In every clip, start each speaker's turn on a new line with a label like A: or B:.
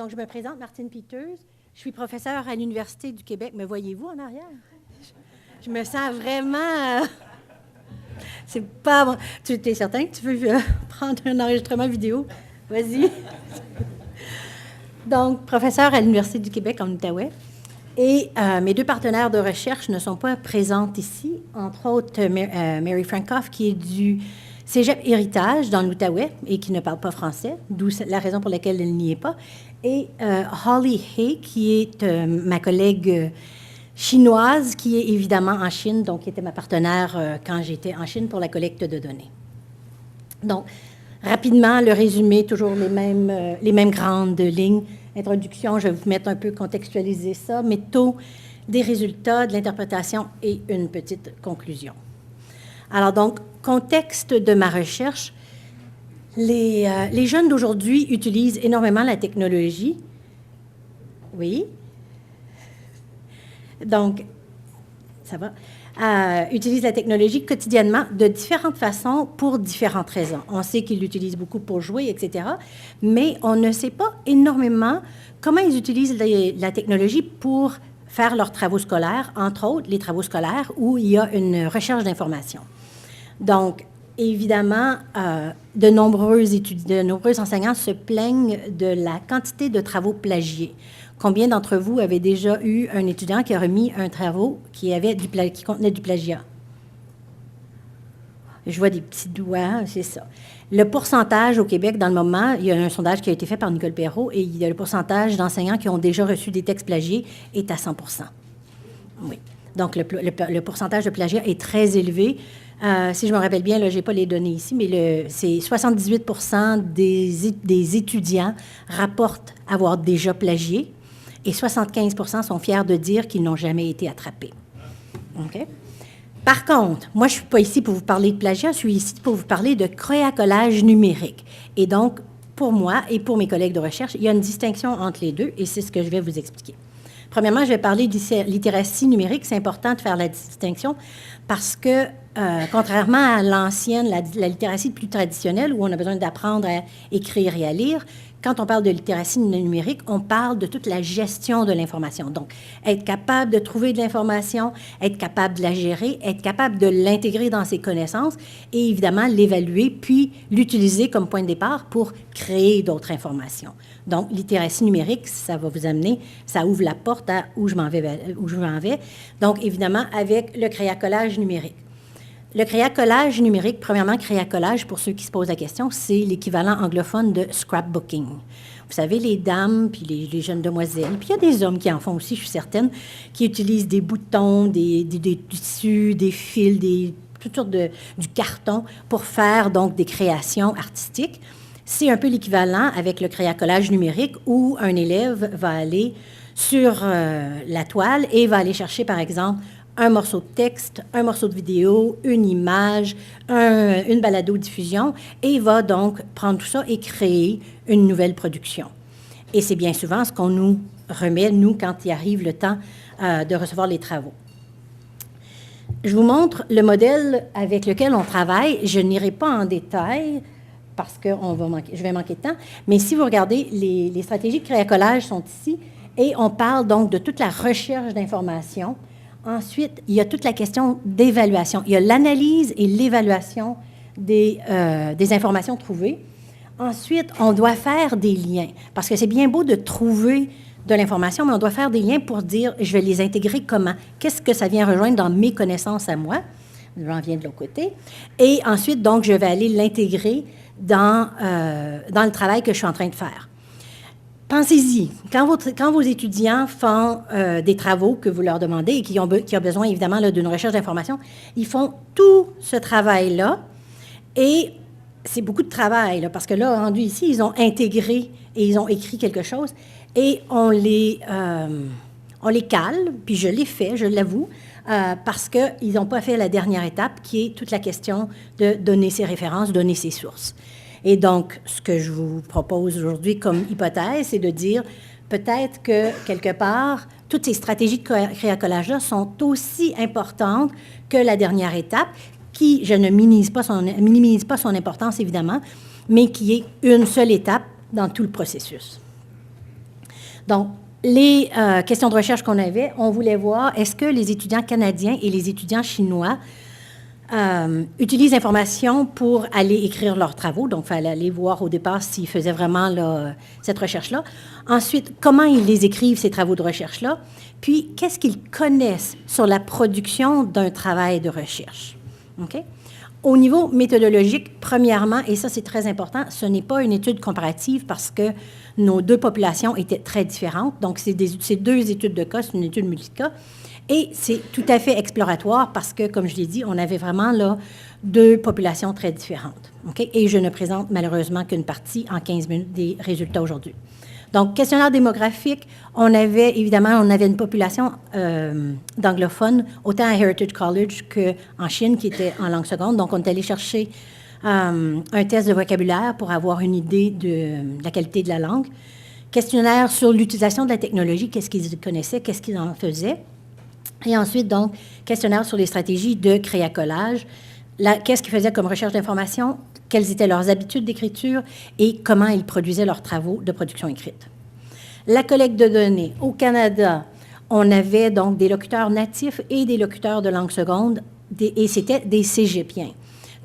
A: Donc, je me présente, Martine Pitteuse. Je suis professeure à l'Université du Québec. Me voyez-vous en arrière? Je me sens vraiment... c'est pas bon. Tu es certain que tu veux prendre un enregistrement vidéo? Vas-y. Donc, professeure à l'Université du Québec en Outaouais. Et mes deux partenaires de recherche ne sont pas présentes ici. Entre autres, Mary Frankoff, qui est du Cégep Héritage dans l'Outaouais et qui ne parle pas français, d'où la raison pour laquelle elle n'y est pas. Et Holly Hay, qui est ma collègue chinoise, qui est évidemment en Chine, donc qui était ma partenaire quand j'étais en Chine pour la collecte de données. Donc, rapidement, le résumé, toujours les mêmes grandes lignes. Introduction, je vais vous mettre un peu contextualiser ça, métaux, des résultats, de l'interprétation et une petite conclusion. Alors donc, contexte de ma recherche, les jeunes d'aujourd'hui utilisent énormément la technologie. Oui. Donc, ça va. Utilisent la technologie quotidiennement de différentes façons pour différentes raisons. On sait qu'ils l'utilisent beaucoup pour jouer, etc., mais on ne sait pas énormément comment ils utilisent la technologie pour faire leurs travaux scolaires, entre autres les travaux scolaires où il y a une recherche d'informations. Donc, évidemment, de nombreux enseignants se plaignent de la quantité de travaux plagiés. Combien d'entre vous avez déjà eu un étudiant qui a remis un travaux qui contenait du plagiat? Je vois des petits doigts, c'est ça. Le pourcentage au Québec, dans le moment, il y a un sondage qui a été fait par Nicole Perrault, et le pourcentage d'enseignants qui ont déjà reçu des textes plagiés est à 100 %. Oui. Donc, le pourcentage de plagiat est très élevé. Si je me rappelle bien, je n'ai pas les données ici, mais c'est 78 % des étudiants rapportent avoir déjà plagié et 75 % sont fiers de dire qu'ils n'ont jamais été attrapés. OK? Par contre, moi, je ne suis pas ici pour vous parler de plagiat, je suis ici pour vous parler de créacolage numérique. Et donc, pour moi et pour mes collègues de recherche, il y a une distinction entre les deux et c'est ce que je vais vous expliquer. Premièrement, je vais parler de littératie numérique. C'est important de faire la distinction parce que, contrairement à l'ancienne, la littératie plus traditionnelle, où on a besoin d'apprendre à écrire et à lire, quand on parle de littératie numérique, on parle de toute la gestion de l'information. Donc, être capable de trouver de l'information, être capable de la gérer, être capable de l'intégrer dans ses connaissances et évidemment l'évaluer, puis l'utiliser comme point de départ pour créer d'autres informations. Donc, littératie numérique, ça va vous amener, ça ouvre la porte à où je m'en vais. Donc, évidemment, avec le créacolage numérique. Le créacolage numérique, premièrement, créacolage, pour ceux qui se posent la question, c'est l'équivalent anglophone de scrapbooking. Vous savez, les dames, puis les jeunes demoiselles, puis il y a des hommes qui en font aussi, je suis certaine, qui utilisent des boutons, des tissus, des fils, toutes sortes du carton pour faire donc des créations artistiques. C'est un peu l'équivalent avec le créacolage numérique où un élève va aller sur la toile et va aller chercher, par exemple, un morceau de texte, un morceau de vidéo, une image, une balado-diffusion, et il va donc prendre tout ça et créer une nouvelle production. Et c'est bien souvent ce qu'on nous remet, nous, quand il arrive le temps de recevoir les travaux. Je vous montre le modèle avec lequel on travaille. Je n'irai pas en détail parce que je vais manquer de temps, mais si vous regardez, les stratégies de créacolage sont ici, et on parle donc de toute la recherche d'informations. Ensuite, il y a toute la question d'évaluation. Il y a l'analyse et l'évaluation des informations trouvées. Ensuite, on doit faire des liens, parce que c'est bien beau de trouver de l'information, mais on doit faire des liens pour dire, je vais les intégrer comment? Qu'est-ce que ça vient rejoindre dans mes connaissances à moi? J'en viens de l'autre côté. Et ensuite, donc, je vais aller l'intégrer dans le travail que je suis en train de faire. Pensez-y, quand vos étudiants font des travaux que vous leur demandez et qui ont besoin évidemment d'une recherche d'information, ils font tout ce travail-là et c'est beaucoup de travail là, parce que là, rendu ici, ils ont intégré et ils ont écrit quelque chose et on les cale, puis je l'ai fait, je l'avoue, parce qu'ils n'ont pas fait la dernière étape qui est toute la question de donner ses références, donner ses sources. Et donc, ce que je vous propose aujourd'hui comme hypothèse, c'est de dire peut-être que, quelque part, toutes ces stratégies de créacolage-là sont aussi importantes que la dernière étape, qui, je ne minimise pas son importance, évidemment, mais qui est une seule étape dans tout le processus. Donc, les questions de recherche qu'on avait, on voulait voir est-ce que les étudiants canadiens et les étudiants chinois utilisent l'information pour aller écrire leurs travaux. Donc, il fallait aller voir au départ s'ils faisaient vraiment là, cette recherche-là. Ensuite, comment ils les écrivent, ces travaux de recherche-là. Puis, qu'est-ce qu'ils connaissent sur la production d'un travail de recherche. OK? Au niveau méthodologique, premièrement, et ça c'est très important, ce n'est pas une étude comparative parce que nos deux populations étaient très différentes. Donc, c'est deux études de cas, c'est une étude multi-cas. Et c'est tout à fait exploratoire parce que, comme je l'ai dit, on avait vraiment là deux populations très différentes. Okay? Et je ne présente malheureusement qu'une partie en 15 minutes des résultats aujourd'hui. Donc, questionnaire démographique, on avait une population d'anglophones, autant à Heritage College qu'en Chine, qui était en langue seconde. Donc, on est allé chercher un test de vocabulaire pour avoir une idée de la qualité de la langue. Questionnaire sur l'utilisation de la technologie, qu'est-ce qu'ils connaissaient, qu'est-ce qu'ils en faisaient. Et ensuite, donc, questionnaire sur les stratégies de créacolage. Qu'est-ce qu'ils faisaient comme recherche d'information, quelles étaient leurs habitudes d'écriture et comment ils produisaient leurs travaux de production écrite. La collecte de données. Au Canada, on avait donc des locuteurs natifs et des locuteurs de langue seconde, et c'était des cégepiens.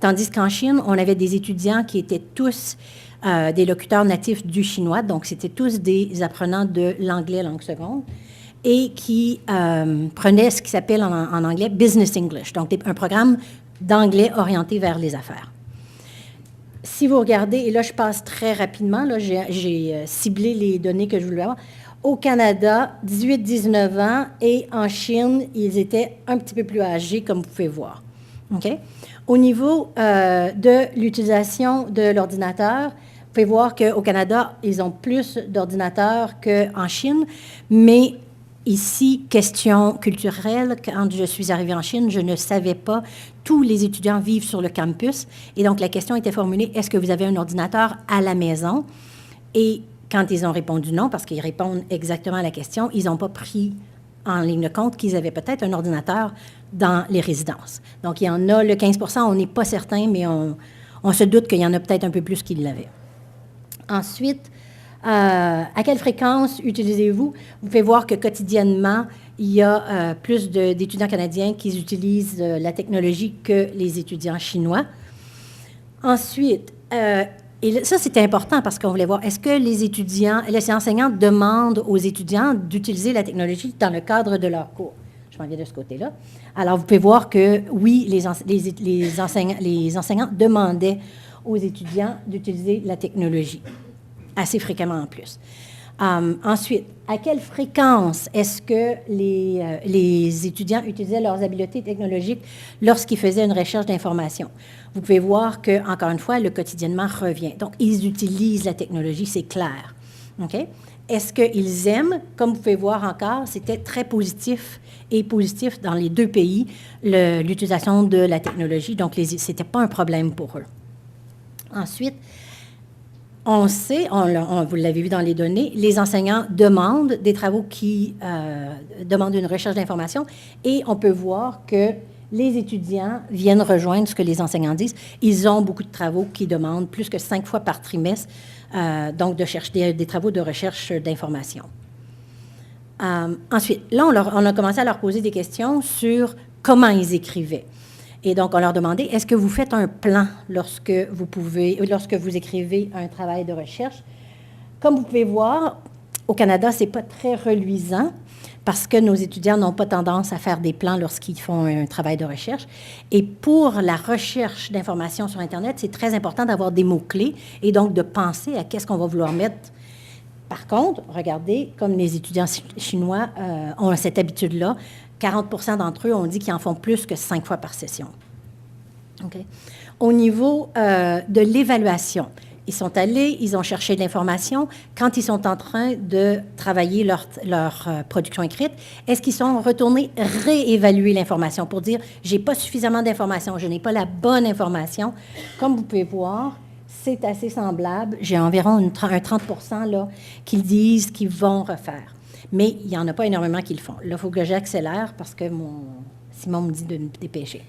A: Tandis qu'en Chine, on avait des étudiants qui étaient tous des locuteurs natifs du chinois, donc c'était tous des apprenants de l'anglais langue seconde, et qui prenaient ce qui s'appelle en anglais « business English », donc un programme d'anglais orienté vers les affaires. Si vous regardez, et là je passe très rapidement, là j'ai ciblé les données que je voulais avoir. Au Canada, 18-19 ans, et en Chine, ils étaient un petit peu plus âgés, comme vous pouvez voir. Okay? Au niveau de l'utilisation de l'ordinateur, vous pouvez voir qu'au Canada, ils ont plus d'ordinateurs qu'en Chine, mais ici, question culturelle, quand je suis arrivée en Chine, je ne savais pas. Tous les étudiants vivent sur le campus. Et donc, la question était formulée, est-ce que vous avez un ordinateur à la maison? Et quand ils ont répondu non, parce qu'ils répondent exactement à la question, ils n'ont pas pris en ligne de compte qu'ils avaient peut-être un ordinateur dans les résidences. Donc, il y en a, le 15 on n'est pas certain, mais on se doute qu'il y en a peut-être un peu plus qui l'avaient. Ensuite, à quelle fréquence utilisez-vous? Vous pouvez voir que quotidiennement, il y a plus d'étudiants canadiens qui utilisent la technologie que les étudiants chinois. Ensuite, et ça, c'était important parce qu'on voulait voir, est-ce que les enseignants demandent aux étudiants d'utiliser la technologie dans le cadre de leur cours? Je m'en viens de ce côté-là. Alors, vous pouvez voir que, oui, les enseignants demandaient aux étudiants d'utiliser la technologie, assez fréquemment en plus. Ensuite, à quelle fréquence est-ce que les étudiants utilisaient leurs habiletés technologiques lorsqu'ils faisaient une recherche d'information? Vous pouvez voir que, encore une fois, le quotidiennement revient. Donc, ils utilisent la technologie, c'est clair. OK? Est-ce qu'ils aiment? Comme vous pouvez voir encore, c'était très positif et positif dans les deux pays, l'utilisation de la technologie. Donc, ce n'était pas un problème pour eux. Ensuite, on sait, vous l'avez vu dans les données, les enseignants demandent des travaux qui demandent une recherche d'information et on peut voir que les étudiants viennent rejoindre ce que les enseignants disent. Ils ont beaucoup de travaux qui demandent plus que 5 fois par trimestre, donc de chercher des travaux de recherche d'information. Ensuite, là, on a commencé à leur poser des questions sur comment ils écrivaient. Et donc, on leur demandait, est-ce que vous faites un plan lorsque vous écrivez un travail de recherche? Comme vous pouvez voir, au Canada, ce n'est pas très reluisant parce que nos étudiants n'ont pas tendance à faire des plans lorsqu'ils font un travail de recherche. Et pour la recherche d'informations sur Internet, c'est très important d'avoir des mots-clés et donc de penser à qu'est-ce qu'on va vouloir mettre. Par contre, regardez, comme les étudiants chinois ont cette habitude-là, 40 d'entre eux ont dit qu'ils en font plus que 5 fois par session. Okay. Au niveau de l'évaluation, ils sont allés, ils ont cherché de l'information. Quand ils sont en train de travailler leur production écrite, est-ce qu'ils sont retournés réévaluer l'information pour dire « j'ai pas suffisamment d'informations, je n'ai pas la bonne information ». Comme vous pouvez voir, c'est assez semblable. J'ai environ un 30 là, qui disent qu'ils vont refaire. Mais il n'y en a pas énormément qui le font. Là, il faut que j'accélère parce que Simon me dit de me dépêcher.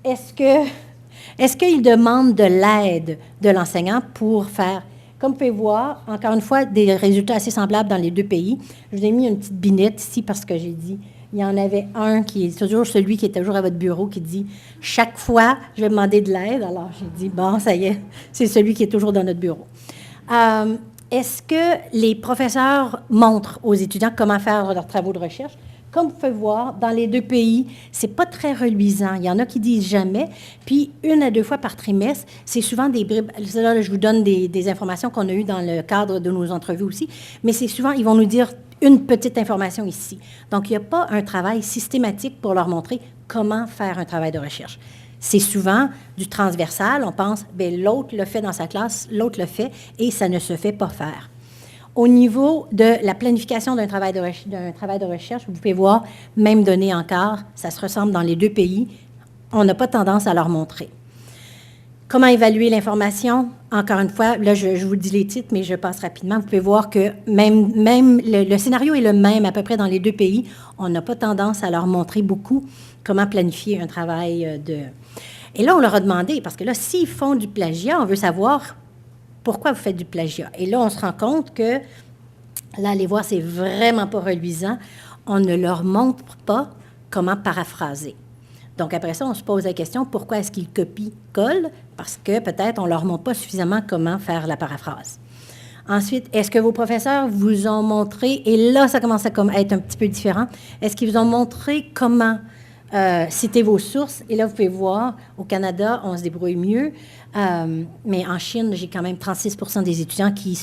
A: Est-ce qu'ils demandent de l'aide de l'enseignant pour faire Comme vous pouvez voir, encore une fois, des résultats assez semblables dans les deux pays. Je vous ai mis une petite binette ici parce que j'ai dit, il y en avait un qui est toujours celui qui est toujours à votre bureau qui dit « Chaque fois, je vais demander de l'aide. » Alors, j'ai dit « Bon, ça y est, c'est celui qui est toujours dans notre bureau. » Est-ce que les professeurs montrent aux étudiants comment faire leurs travaux de recherche? Comme vous pouvez voir, dans les deux pays, c'est pas très reluisant. Il y en a qui disent jamais. Puis, 1 à 2 fois par trimestre, c'est souvent des bribes. Là, je vous donne des informations qu'on a eues dans le cadre de nos entrevues aussi. Mais c'est souvent, ils vont nous dire une petite information ici. Donc, il n'y a pas un travail systématique pour leur montrer comment faire un travail de recherche. C'est souvent du transversal. On pense, bien, l'autre le fait dans sa classe, l'autre le fait, et ça ne se fait pas faire. Au niveau de la planification d'un travail de recherche, vous pouvez voir, même donné encore, ça se ressemble dans les deux pays. On n'a pas tendance à leur montrer. Comment évaluer l'information? Encore une fois, là, je vous dis les titres, mais je passe rapidement. Vous pouvez voir que même le scénario est le même à peu près dans les deux pays. On n'a pas tendance à leur montrer beaucoup comment planifier un travail de... Et là, on leur a demandé, parce que là, s'ils font du plagiat, on veut savoir pourquoi vous faites du plagiat. Et là, on se rend compte que, là, allez voir, c'est vraiment pas reluisant. On ne leur montre pas comment paraphraser. Donc, après ça, on se pose la question, pourquoi est-ce qu'ils copient-collent? Parce que peut-être on ne leur montre pas suffisamment comment faire la paraphrase. Ensuite, est-ce que vos professeurs vous ont montré, et là, ça commence à être un petit peu différent, est-ce qu'ils vous ont montré comment citer vos sources? Et là, vous pouvez voir, au Canada, on se débrouille mieux, mais en Chine, j'ai quand même 36% des étudiants qui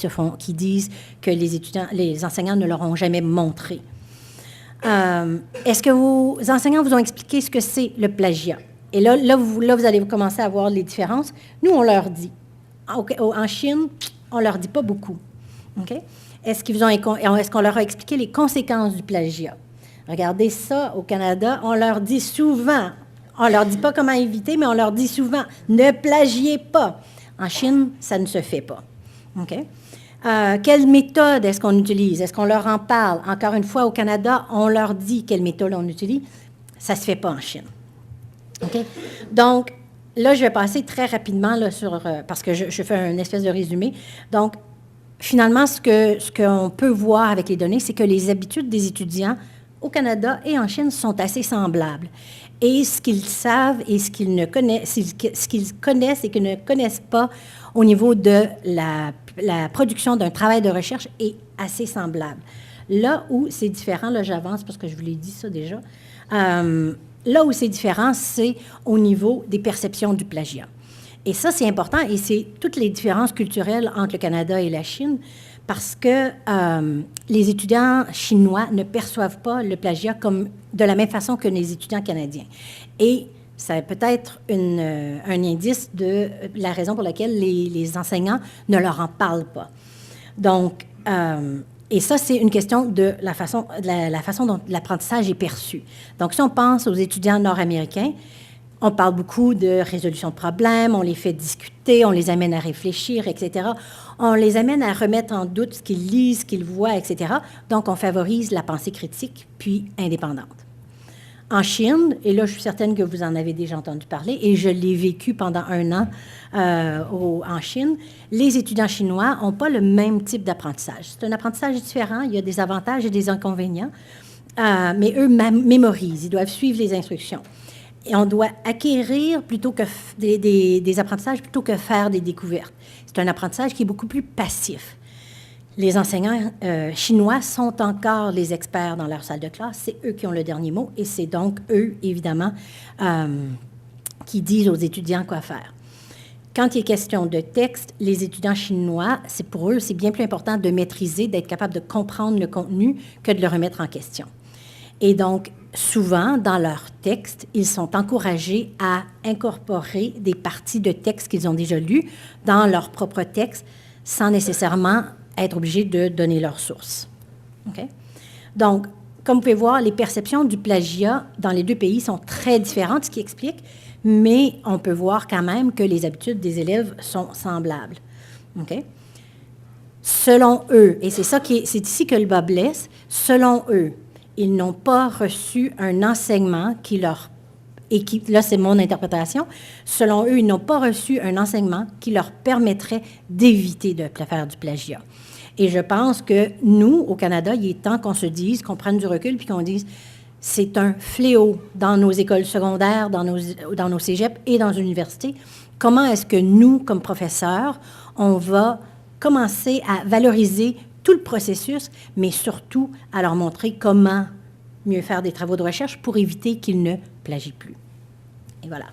A: disent que les enseignants ne leur ont jamais montré. Est-ce que vos enseignants vous ont expliqué ce que c'est le plagiat? Et là, vous allez commencer à voir les différences. Nous, on leur dit. En Chine, on ne leur dit pas beaucoup. Okay? Est-ce qu'on leur a expliqué les conséquences du plagiat? Regardez ça, au Canada, on leur dit souvent, on ne leur dit pas comment éviter, mais on leur dit souvent, ne plagiez pas. En Chine, ça ne se fait pas. Okay? Quelle méthode est-ce qu'on utilise? Est-ce qu'on leur en parle? Encore une fois, au Canada, on leur dit quelle méthode on utilise. Ça ne se fait pas en Chine. Okay? Donc, là, je vais passer très rapidement là, parce que je fais une espèce de résumé. Donc, finalement, ce qu'on peut voir avec les données, c'est que les habitudes des étudiants au Canada et en Chine sont assez semblables. Et ce qu'ils savent et ce qu'ils connaissent et qu'ils ne connaissent pas au niveau de la production d'un travail de recherche est assez semblable. Là où c'est différent, là j'avance parce que je vous l'ai dit ça déjà, là où c'est différent, c'est au niveau des perceptions du plagiat. Et ça, c'est important et c'est toutes les différences culturelles entre le Canada et la Chine parce que les étudiants chinois ne perçoivent pas le plagiat comme de la même façon que les étudiants canadiens. Et ça peut être un indice de la raison pour laquelle les enseignants ne leur en parlent pas. Donc, et ça, c'est une question de la façon dont l'apprentissage est perçu. Donc, si on pense aux étudiants nord-américains, on parle beaucoup de résolution de problèmes, on les fait discuter, on les amène à réfléchir, etc. On les amène à remettre en doute ce qu'ils lisent, ce qu'ils voient, etc. Donc, on favorise la pensée critique, puis indépendante. En Chine, et là, je suis certaine que vous en avez déjà entendu parler, et je l'ai vécu pendant 1 an en Chine, les étudiants chinois n'ont pas le même type d'apprentissage. C'est un apprentissage différent, il y a des avantages et des inconvénients, mais eux mémorisent, ils doivent suivre les instructions. Et on doit acquérir plutôt que des apprentissages plutôt que faire des découvertes. C'est un apprentissage qui est beaucoup plus passif. Les enseignants chinois sont encore les experts dans leur salle de classe. C'est eux qui ont le dernier mot et c'est donc eux, évidemment, qui disent aux étudiants quoi faire. Quand il est question de texte, les étudiants chinois, pour eux, c'est bien plus important de maîtriser, d'être capable de comprendre le contenu que de le remettre en question. Et donc, souvent, dans leurs textes, ils sont encouragés à incorporer des parties de textes qu'ils ont déjà lus dans leur propre texte, sans nécessairement être obligés de donner leurs sources. Okay? Donc, comme vous pouvez voir, les perceptions du plagiat dans les deux pays sont très différentes, ce qui explique, mais on peut voir quand même que les habitudes des élèves sont semblables. Okay? Selon eux, et c'est ici que le bas blesse, selon eux, ils n'ont pas reçu un enseignement qui leur et qui, là, c'est mon interprétation, selon eux, ils n'ont pas reçu un enseignement qui leur permettrait d'éviter de faire du plagiat. Et je pense que nous, au Canada, il est temps qu'on se dise, qu'on prenne du recul, puis qu'on dise, c'est un fléau dans nos écoles secondaires, dans nos cégeps et dans les universités. Comment est-ce que nous, comme professeurs, on va commencer à valoriser tout le processus, mais surtout à leur montrer comment mieux faire des travaux de recherche pour éviter qu'ils ne plagient plus. Et voilà.